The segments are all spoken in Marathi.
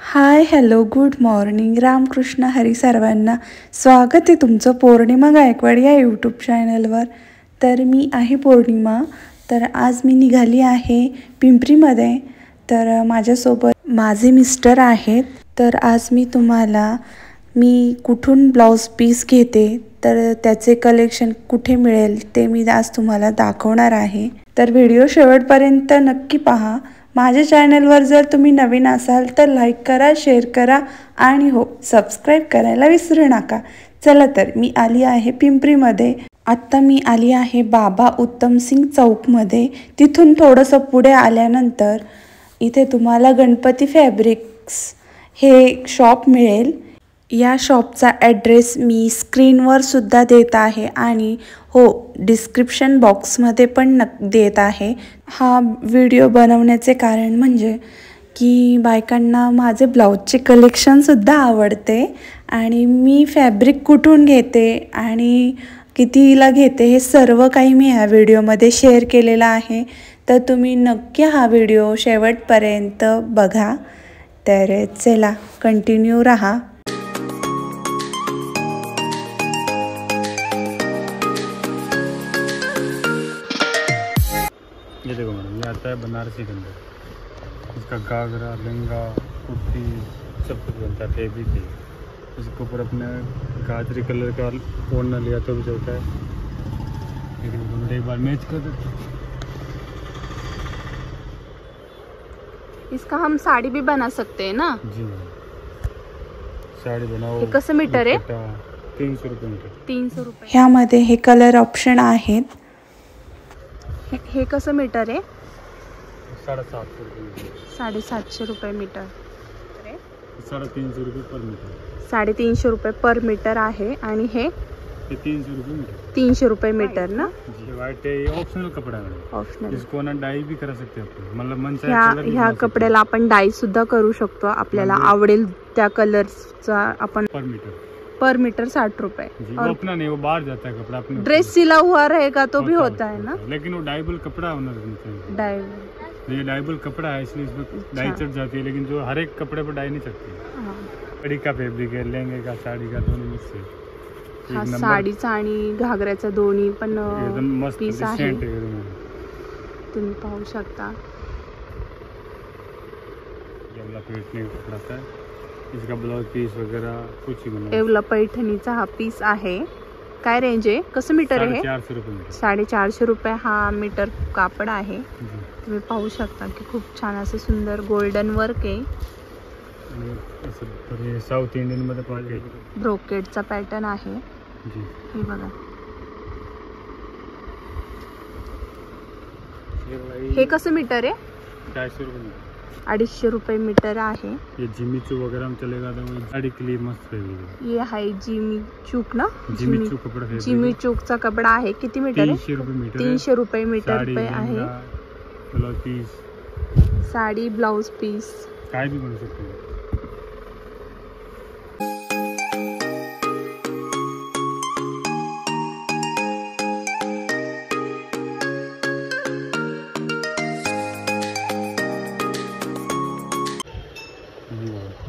हाय hello good morning Ramkrishna Hari सर्वांना स्वागत आहे तुमचं पौर्णिमा गायकवाड या यूट्यूब चॅनलवर। तर मी आहे पौर्णिमा। तर आज मी निघाली आहे पिंपरीमध्ये। तर माझ्यासोबत माझे मिस्टर आहेत। तर आज मी तुम्हाला कुठून ब्लाउज पीस घेते तर त्याचे कलेक्शन कुठे मिळेल ते मी आज तुम्हाला दाखवणार आहे। तर व्हिडिओ शेवटपर्यंत नक्की पहा। माझ्या चॅनलवर जर तुम्ही नवीन असाल तर लाईक करा, शेअर करा आणि हो सबस्क्राईब करायला विसरू नका। चला तर मी आली आहे पिंपरीमध्ये। आत्ता मी आली आहे बाबा उत्तम सिंग चौकमध्ये। तिथून थोडंसं पुढे आल्यानंतर इथे तुम्हाला गणपती फॅब्रिक्स हे शॉप मिळेल। या शॉपचा ॲड्रेस मी स्क्रीनवर सुद्धा देत आहे आणि हो डिस्क्रिप्शन बॉक्समध्ये पण देत आहे। हा व्हिडिओ बनवण्याचे कारण म्हणजे की बायकांना माझे ब्लाऊजचे कलेक्शनसुद्धा आवडते आणि मी फॅब्रिक कुठून घेते आणि कितीला घेते हे सर्व काही मी ह्या व्हिडिओमध्ये शेअर केलेलं आहे। तर तुम्ही नक्की हा व्हिडिओ शेवटपर्यंत बघा। तर चला कंटिन्यू रहा। ये देखो मैडम, ये आता है बनारसी के अंदर। इसका घाघरा, लहंगा, कुर्ती सब कुछ बनता है। भी थी इसके ऊपर अपने गाजरी कलर का ओढ़ना लिया तो भी चलता है, लेकिन तुम एक बार मैच कर देते। इसका हम साड़ी भी बना सकते हैं ना? जी साड़ी बनाओ। कसं मीटर आहे? 300 रुपये मीटर। 300 रुपये। ह्यामध्ये हे कलर ऑप्शन आहेत। हे कसं मीटर आहे? 750 रुपये मीटर। 750 रुपये मीटर। 350 रुपये पर मीटर। 350 रुपये पर मीटर आहे आणि हे 300 रुपये मीटर। 300 रुपये मीटर ना? जी वाइट है, ये ऑप्शनल कपड़ा है। ऑप्शनल। इसको ना डाई भी करा सकते हैं, मतलब मन चाहे ह्या कपड्याला आपण डाई सुद्धा करू शकतो। आपल्याला आवडेल त्या कलरचा आपण पर मीटर 60 रुपये। और अपना नहीं, वो बाहर जाता है कपड़ा अपने। ड्रेस सिला हुआ रहेगा तो भी होता है ना? लेकिन वो डाइबल कपड़ा होना डाई ये डाइबल कपड़ा है इसलिए इसमें डाई चढ़ जाती है, लेकिन जो हर एक कपड़े पर डाई नहीं चढ़ती। साड़ी का फैब्रिक है, लहंगे का, साड़ी का, दोनों मिक्स है। हा साडीचा आणि घागऱ्याचा दोन्ही पण एकदम मस्त पीस आहे। तुम्ही पाहू शकता। इसका ब्लाउज पीस वगैरह कुछ ही बना। येवला पैठणीचा हा पीस आहे। काय रेंज आहे? कसं मीटर आहे? 450 रुपये मीटर। 450 रुपये हा मीटर कापड आहे। तुम्ही पाहू शकता की खूप छान असं सुंदर गोल्डन वर्क आहे। साऊथ इंडियन मध्ये ब्रोकेडचा पॅटर्न आहे। हे बघा, हे कसं मीटर आहे? 250 रुपये मीटर। 250 रुपये मीटर आहे। ये जिमी चूक वगैरह में चलेगा तो साड़ी के लिए मस्त फैब्रिक है। ये है जिमी चूक ना? जिमी चूक कपड़ा है। जिमी चूकचा कपडा आहे। किती मीटर आहे? 300 रुपये मीटर। 300 रुपये मीटर पे आहे। Blouse piece, sari, blouse piece काय भी बन सकते हैं।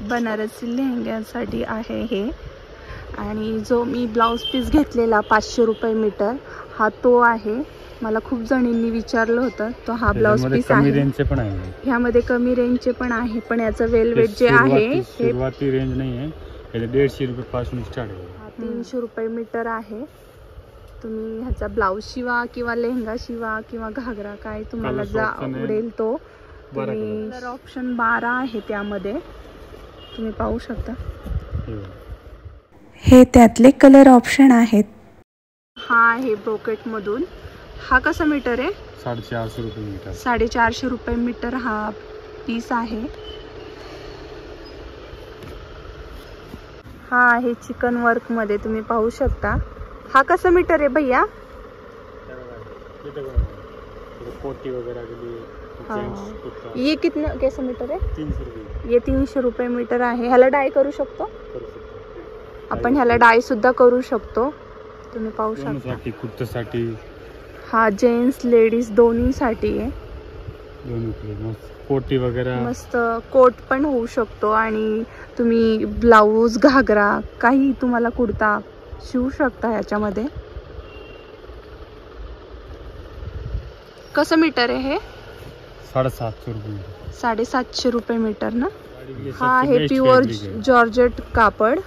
बनारसी लेहंग्यासाठी आहे हे। आणि जो मी ब्लाउज पीस घेतलेला 500 रुपये मीटर हा तो आहे। मला खूप जणींनी विचारलं होतं तो हा ब्लाउज पीस आहे। ह्यामध्ये कमी रेंजचे पण आहे, पण याचं वेलवेट जे आहे हे सुरुवाती रेंज नाही आहे, 150 रुपये पासून स्टार्ट आहे। 300 रुपये मीटर आहे। तुम्ही ह्याचा ब्लाउज शिवा किंवा लेहंगा शिवा किंवा घागरा काय तुम्हाला जो आवडेल तो। कलर ऑप्शन 12 आहे त्यामध्ये, तुम्ही पाहू शकता। हे त्यातले कलर ऑप्शन आहेत। हा आहे ब्रोकेट मधून। हा कसा मीटर आहे? 450 रुपये मीटर। 450 रुपये मीटर हा पीस आहे। हा आहे चिकन वर्क मध्ये, तुम्ही पाहू शकता। हा कसा मीटर आहे भैया? कोटी वगैरह के लिए ये कितना कैसा मीटर है? 300 रुपये। ये 300 रुपये मीटर आहे। ह्याला डाय करू शकतो आपण, ह्याला डाय सुद्धा करू शकतो। तुम्ही पाहू शकता। कुर्तीसाठी हा जेंट्स लेडीज दोन्हीसाठी आहे। दोन्ही मस्त कोटी वगैरे मस्त कोट पण होऊ शकतो आणि तुम्ही ब्लाऊज घागरा काही तुम्हाला कुर्ता शिवू शकता ह्याच्यामध्ये. कसं मीटर आहे हे? 750 रुपये. 750 रुपये मीटर ना. हा आहे प्युअर जॉर्जेट कापड.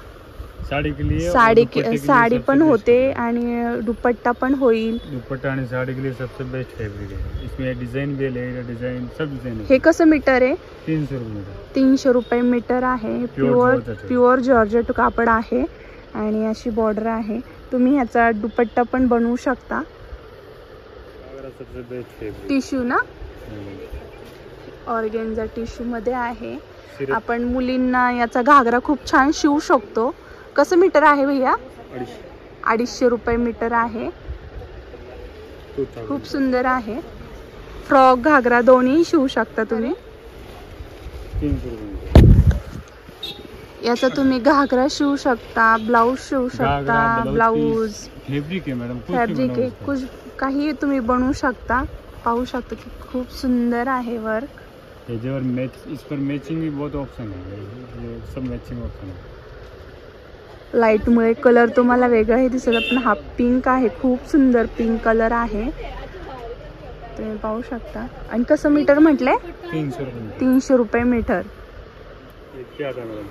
साड़ी पण होते आणि दुपट्टा पण होईल. दुपट्टा आणि साड़ी के लिए सबसे बेस्ट फैब्रिक है. इसमें डिजाइन भी है, डिजाइन सब डिजाइन है. हे कसं मीटर आहे? 300 रुपये. 300 रुपये मीटर आहे. प्युअर जॉर्जेट कापड आहे आणि अशी बॉर्डर आहे. तुम्ही ह्याचा दुपट्टा पण बनवू शकता. सबसे बेस्ट फैब्रिक टिश्यू ना, ऑर्गेन्झा टिश्यू मध्ये आहे. आपण मुलींना याचा घागरा खूप छान शिवू शकतो. कसं मीटर आहे भैया? 250 रुपये मीटर आहे. खूप सुंदर आहे. फ्रॉक घागरा दोन्ही शिवू शकता तुम्ही. 300 रुपये. याचा तुम्ही घागरा शिवू शकता, ब्लाऊज शिवू शकता. ब्लाऊज फैब्रिक आहे मॅडम, फॅब्रिक आहे. कुछ काही तुम्ही बनवू शकता. पाहू शकता की खूप सुंदर आहे वर्क. इस पर मैचिंग भी बहुत ऑप्शन है. ये सब मैचिंग ऑप्शन है. लाईट मुळे कलर तुम्हाला वेगळाही दिसेल. पण हा पिंक आहे, खूप सुंदर पिंक कलर आहे, तुम्ही पाहू शकता. आणि कसं मीटर म्हटलंय? 300 रुपये. 300 रुपये मीटर. क्या आता मैडम?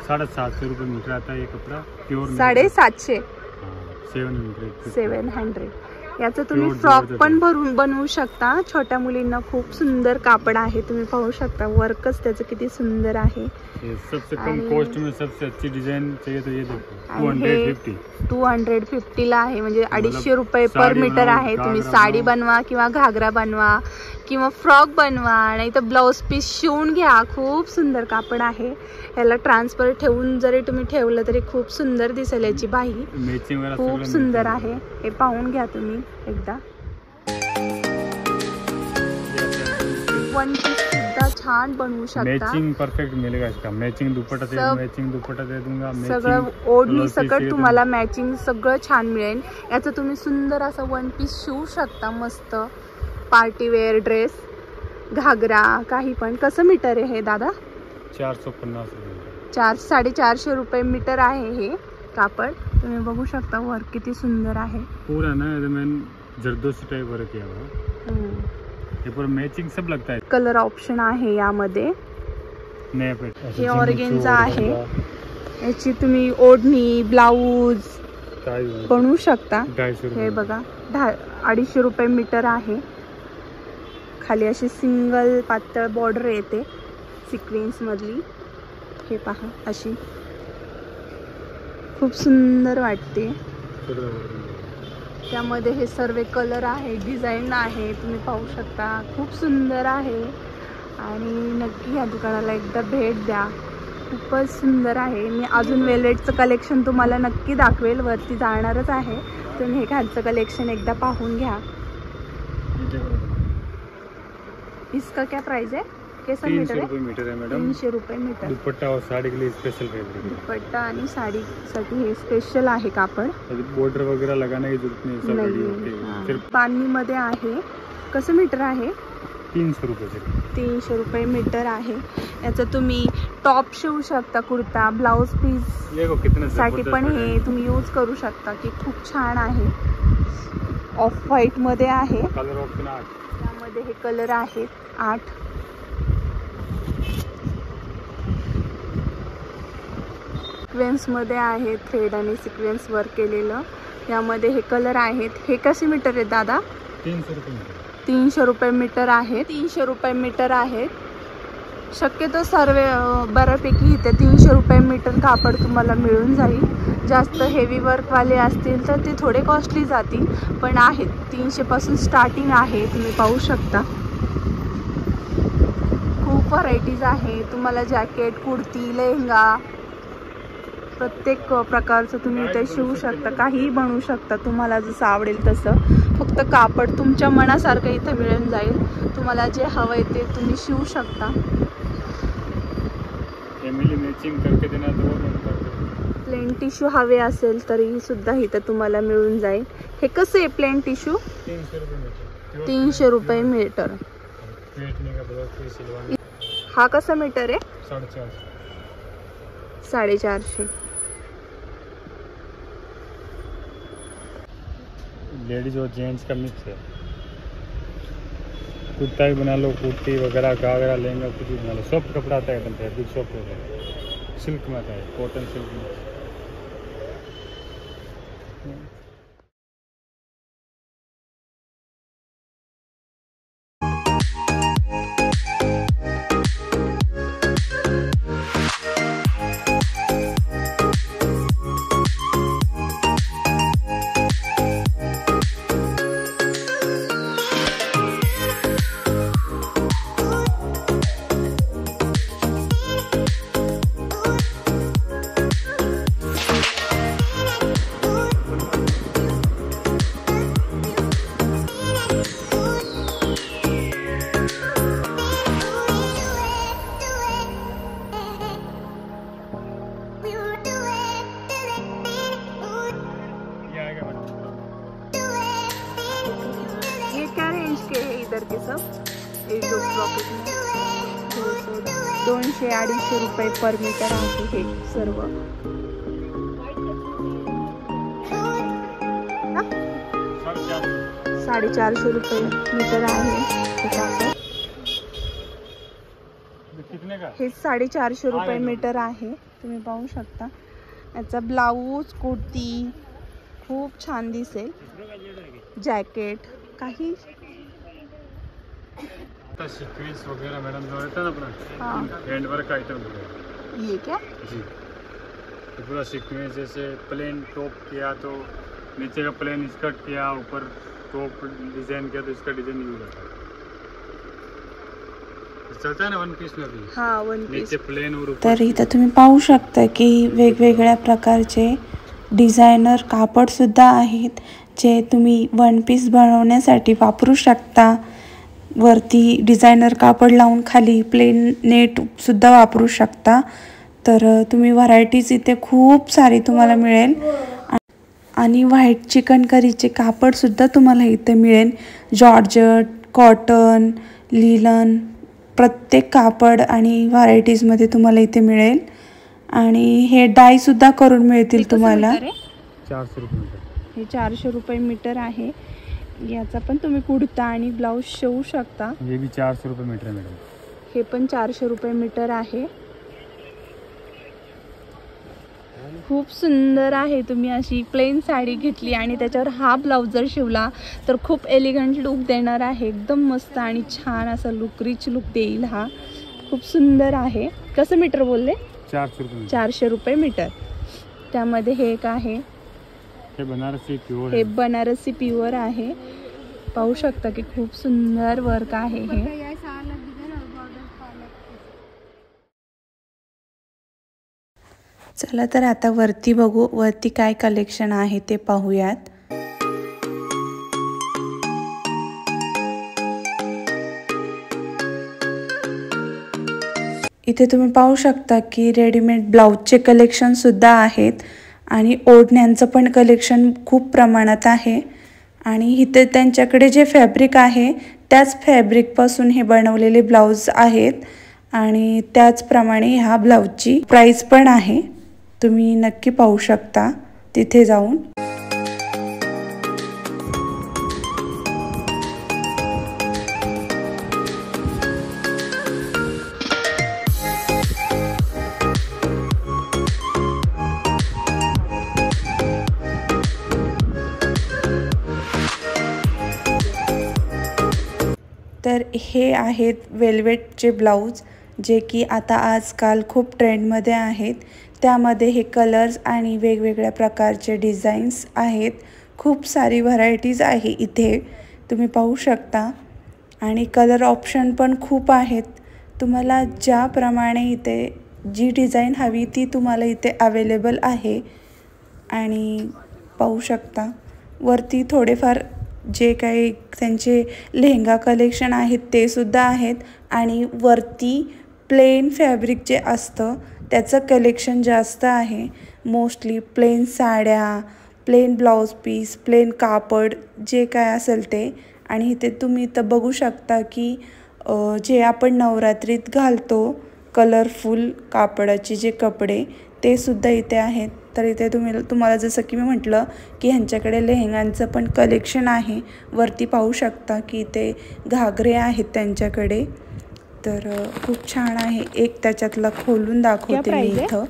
750 रुपये मीटर आता है ये कपड़ा प्योर. 750. 700. याचं तुम्ही फ्रॉक पण बनवू शकता. छोट्या मुलींना खूप सुंदर कापड आहे, तुम्ही पाहू शकता. वर्कच त्याचं किती सुंदर आहे. सबसे कम कॉस्ट में सबसे अच्छी डिजाइन चाहिए तो ये देखो 250 ला आहे. म्हणजे 250 रुपये पर मीटर आहे. तुम्ही साडी बनवा किंवा घागरा बनवा किंवा फ्रॉक बनवा, नाही तर ब्लाऊज पीस शिवून घ्या. खूप सुंदर कापड आहे. याला ट्रान्सफर ठेवून जरी तुम्ही ठेवलं तरी खूप सुंदर दिसेल याची बाही. खूप सुंदर आहे. हे पाहून घ्या तुम्ही एकदा. वन पीस सुद्धा छान बनवू शकता. मैचिंग परफेक्ट मिलेगा इसका. मैचिंग दुपट्टा दे दूंगा. सगळं ओढणी सकट तुम्हाला मॅचिंग सगळं छान मिळेल. याचं तुम्ही सुंदर असं वन पीस शिवू शकता. मस्त पार्टी वेअर ड्रेस, घागरा काही पण. कसं मीटर आहे हे दादा? 450 रुपये. 450 रुपये मीटर आहे हे कापड. तुम्ही बघू शकता वर्क किती सुंदर आहे. पूरा ना एकदम जरदोसी टाइप वर्क किया हुआ है. ये पूरा मैचिंग सब लगता है. कलर ऑप्शन आहे यामध्ये. हे ऑर्गेन्झा आहे. याची तुम्ही ओढणी ब्लाऊज बनवू शकता. हे बघा 250 रुपये मीटर आहे. खाली अशी सिंगल पातळ बॉर्डर येते सिक्वेन्स मधली. हे पहा अशी खूप सुंदर वाटते. त्यामध्ये हे सर्व कलर आहे, डिझाईन आहे, तुम्ही पाहू शकता. खूप सुंदर आहे आणि नक्की या दुकानाला एकदा भेट द्या. खूपच सुंदर आहे. मी अजून वेलवेटचं कलेक्शन तुम्हाला नक्की दाखवेल. वरती जाणारच आहे. तुम्ही हे खालचं कलेक्शन एकदा पाहून घ्या. इसका क्या प्राइस है? कैसा मीटर है? 300 रुपये मीटर है मैडम. 300 रुपये मीटर. दुपट्टा और साड़ी के लिए स्पेशल फैब्रिक. दुपट्टा आणि साडीसाठी हे स्पेशल आहे कापड. बॉर्डर वगैरह लगाने की जरूरत नहीं. सब रेडी होते हैं. बांधणी मध्ये आहे. कसं मीटर आहे? 300 रुपये. 300 रुपये मीटर आहे. याचं तुम्ही टॉप शिवू शकता, कुर्ता, ब्लाऊज पीस साठी पण हे तुम्ही यूज करू शकता. की खूप छान आहे. ऑफ व्हाईट मध्ये आहे. Colour option 8. त्यामध्ये हे कलर आहेत 8. सिक्वेन्स मध्ये आहे. थ्रेड आणि सिक्वेन्स वर्क केलेलं. यामध्ये हे कलर आहेत. हे कसे मीटर आहेत दादा? 300 रुपये. 300 रुपये मीटर आहे. 300 रुपये मीटर आहेत. शक्यतो सर्व बऱ्यापैकी इथे 300 रुपये मीटर कापड तुम्हाला मिळून जाईल. जास्त हेवी वर्कवाले असतील तर ते थोडे कॉस्टली जातील, पण आहेत 300 पासून स्टार्टिंग आहे. तुम्ही पाहू शकता खूप व्हरायटीज आहे. तुम्हाला जॅकेट, कुर्ती, लेहंगा प्रत्येक प्रकारचं तुम्ही इथे शिवू शकता. काहीही बनवू शकता तुम्हाला जसं आवडेल तसं. फक्त कापड तुमच्या मनासारखं इथे मिळून जाईल. तुम्हाला जे हवं आहे ते तुम्ही शिवू शकता. मॅचिंग करके देना तो प्लेन टिश्यू हवे असेल तरी सुद्धा इथं तुम्हाला मिळून जाईल. हे कसं आहे प्लेन टिश्यू? 300 रुपये मीटर. 300 रुपये मीटर. पेटने का ब्लाउज पीस सिलवाने हा कसा मीटर आहे? 450. 450. लेडीज और जेंट्स का मिक्स है. कुर्ता भी बना लो, कुर्ती वगैरह, घाघरा, लहंगा, कुछ भी बना लो. सब कपड़ा आता है एकदम फैब्रिक शॉप वगैरह. सिल्क में आता है, कॉटन सिल्क में. इधर के सब 200-250 रुपये पर मीटर आहे हे सर्व. 450 रुपये मीटर आहे हे 450 रुपये मीटर आहे. तुम्ही पाहू शकता. याचा ब्लाऊज, कुर्ती खूप छान दिसेल, जॅकेट काही सीक्वेंस वगैरह मैडम जो रहता है ना अपना हैंड वर्क आइटम वगैरह. ये क्या जी, तो पूरा सीक्वेंस. जैसे प्लेन टॉप किया तो नीचे का प्लेन स्कर्ट किया, ऊपर टॉप डिजाइन किया तो इसका डिजाइन यूज होता है. चलता है ना वन पीस में भी. हाँ, वन पीस. नीचे प्लेन और ऊपर. तर इथं तुम्ही पाहू शकता की वेगवेगळ्या प्रकारचे डिझायनर कापड सुद्धा आहेत जे तुम्ही वन पीस बनवण्यासाठी वापरू शकता. वरती डिझायनर कापड लावून खाली प्लेन नेट सुद्धा वापरू शकता. तर तुम्ही व्हरायटीज इथे खूप सारी तुम्हाला मिळेल. आणि व्हाईट चिकन करीचे कापड सुद्धा तुम्हाला इथे मिळेल. जॉर्जट, कॉटन, लिलन, प्रत्येक कापड आणि व्हरायटीजमध्ये तुम्हाला इथे मिळेल. आणि हे डाय सुद्धा करून मिळतील तुम्हाला. 400 रुपये. हे 400 रुपये मीटर आहे. याचा पण तुम्ही कुर्ता आणि ब्लाऊज शिवू शकता. ये भी 400 रुपये मीटर है मैडम. हे पण 400 रुपये मीटर आहे. खूप सुंदर आहे. तुम्ही अशी प्लेन साडी घेतली आणि त्याच्यावर हा ब्लाऊज जर शिवला तर खूप एलिगंट लुक देणार आहे. एकदम मस्त आणि छान असा लुक, रिच लुक देईल हा. खूप सुंदर आहे. कसं मीटर बोलले? 400 रुपये. 400 रुपये मीटर. त्यामध्ये हे एक आहे, हे बनारसी प्युअर. हे बनारसी प्युअर आहे. पाहू शकता की खूप सुंदर वर्क आहे हे. चला तर आता वरती बघू, वरती काय कलेक्शन आहे ते पाहूयात. इथे तुम्ही पाहू शकता की रेडीमेड ब्लाऊजचे कलेक्शन सुद्धा आहेत आणि ओढण्यांचं पण कलेक्शन खूप प्रमाणात आहे. आणि इथे त्यांच्याकडे जे फॅब्रिक आहे त्याच फॅब्रिकपासून हे बनवलेले ब्लाऊज आहेत. आणि त्याचप्रमाणे ह्या ब्लाऊजची प्राईस पण आहे. तुम्ही नक्की पाहू शकता तिथे जाऊन. तर हे आहेत वेल्वेटचे ब्लाऊज जे की आता आजकाल खूप ट्रेंडमध्ये आहेत. त्यामध्ये हे कलर्स आणि वेगवेगळ्या प्रकारचे डिझाईन्स आहेत. खूप सारी व्हरायटीज आहे इथे तुम्ही पाहू शकता. आणि कलर ऑप्शन पण खूप आहेत. तुम्हाला ज्याप्रमाणे इथे जी डिझाईन हवी ती तुम्हाला इथे अवेलेबल आहे. आणि पाहू शकता वरती थोडेफार जे काही त्यांचे लेहंगा कलेक्शन आहेत ते सुद्धा आहेत. आणि वरती प्लेन फॅब्रिक जे असतं त्याचं कलेक्शन जास्त आहे. मोस्टली प्लेन साड्या, प्लेन ब्लाऊज पीस, प्लेन कापड जे काय असेल ते. आणि इथे तुम्ही इथं बघू शकता की जे आपण नवरात्रीत घालतो कलरफुल कापडाचे जे कपडे ते सुद्धा इथे आहेत. तर इथे तुम्हाला जसं की मी म्हटलं की ह्यांच्याकडे लेहेंगांचं पण कलेक्शन आहे. वरती पाहू शकता की इथे घागरे आहेत त्यांच्याकडे. तर खूप छान आहे. एक त्याच्यातला खोलून दाखवते मी इथं.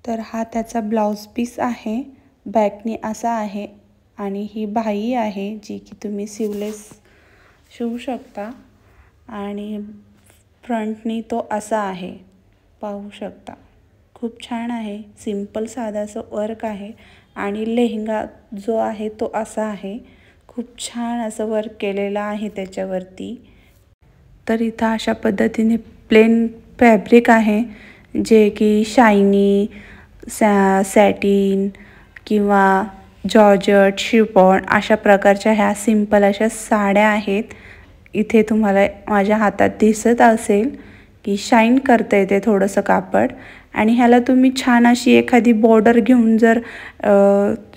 तर हा त्याचा ब्लाऊज पीस आहे. बॅकनी असा आहे आणि ही बाही आहे जी की तुम्ही शिवू शकता आणि फ्रंटनी तो असा आहे, पाहू शकता. खूप छान आहे. सिंपल साधा असं वर्क आहे आणि लेहंगा जो आहे तो असा आहे. खूप छान असं वर्क केलेलं आहे त्याच्यावरती. तर इथं अशा पद्धतीने प्लेन फॅब्रिक आहे जे की शायनी, सॅटिन किंवा जॉर्जट, शिफॉन अशा प्रकारच्या ह्या सिंपल अशा साड्या आहेत. इथे तुम्हाला माझ्या हातात दिसत असेल की शाईन करता येते थोडंसं कापड आणि ह्याला तुम्ही छान अशी एखादी बॉर्डर घेऊन जर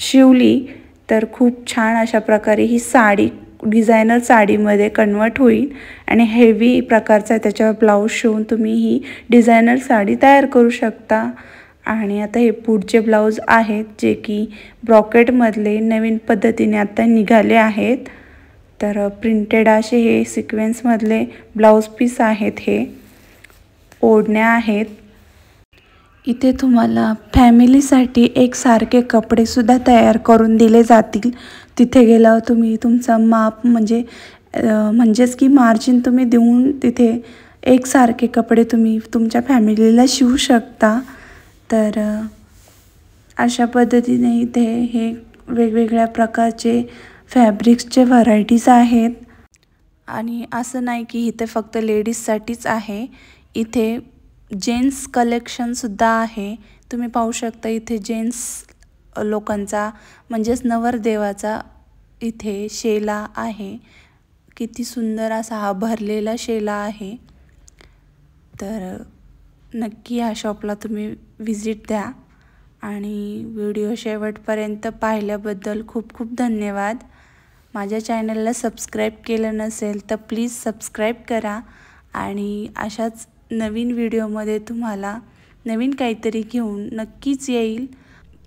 शिवली तर खूप छान अशा प्रकारे ही साडी डिझायनर साडीमध्ये कन्वर्ट होईल आणि हेवी प्रकारचा त्याच्यावर ब्लाऊज शिवून तुम्ही ही डिझायनर साडी तयार करू शकता. आणि आता हे पुढचे ब्लाऊज आहेत जे की ब्रॉकेटमधले नवीन पद्धतीने आता निघाले आहेत. तर प्रिंटेड असे हे सिक्वेन्समधले ब्लाऊज पीस आहेत. हे ओढण्या आहेत. इथे तुम्हाला फॅमिलीसाठी एकसारखे कपडेसुद्धा तयार करून दिले जातील. तिथे गेल्यावर तुम्ही तुमचा माप म्हणजेच की मार्जिन तुम्ही देऊन तिथे एकसारखे कपडे तुम्ही तुमच्या फॅमिलीला शिवू शकता. तर अशा पद्धतीने इथे हे वेगवेगळ्या प्रकारचे फॅब्रिक्सचे व्हरायटीज आहेत. आणि असं नाही की इथे फक्त लेडीजसाठीच आहे, इथे जेंट्स कलेक्शनसुद्धा आहे. तुम्ही पाहू शकता इथे जेंट्स लोकांचा म्हणजेच नवरदेवाचा इथे शेला आहे. किती सुंदर असा हा भरलेला शेला आहे. तर नक्की ह्या शॉपला तुम्ही व्हिजिट द्या आणि व्हिडिओ शेवटपर्यंत पाहिल्याबद्दल खूप खूप धन्यवाद. माझ्या चॅनलला सबस्क्राईब केलं नसेल तर प्लीज सबस्क्राईब करा आणि अशाच नवीन व्हिडिओमध्ये तुम्हाला नवीन काहीतरी घेऊन नक्कीच येईल.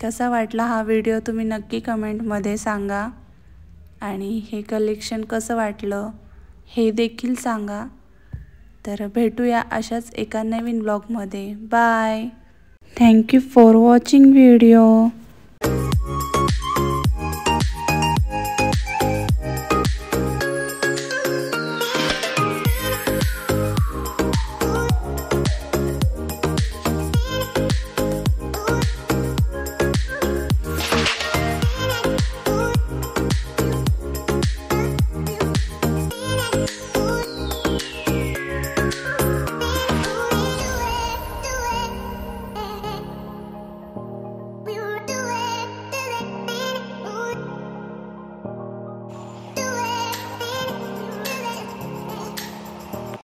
कसा वाटला हा व्हिडिओ तुम्ही नक्की कमेंटमध्ये सांगा आणि हे कलेक्शन कसं वाटलं हे देखील सांगा. तर भेटूया अशाच एका नवीन ब्लॉगमध्ये. Bye. Thank you for watching video.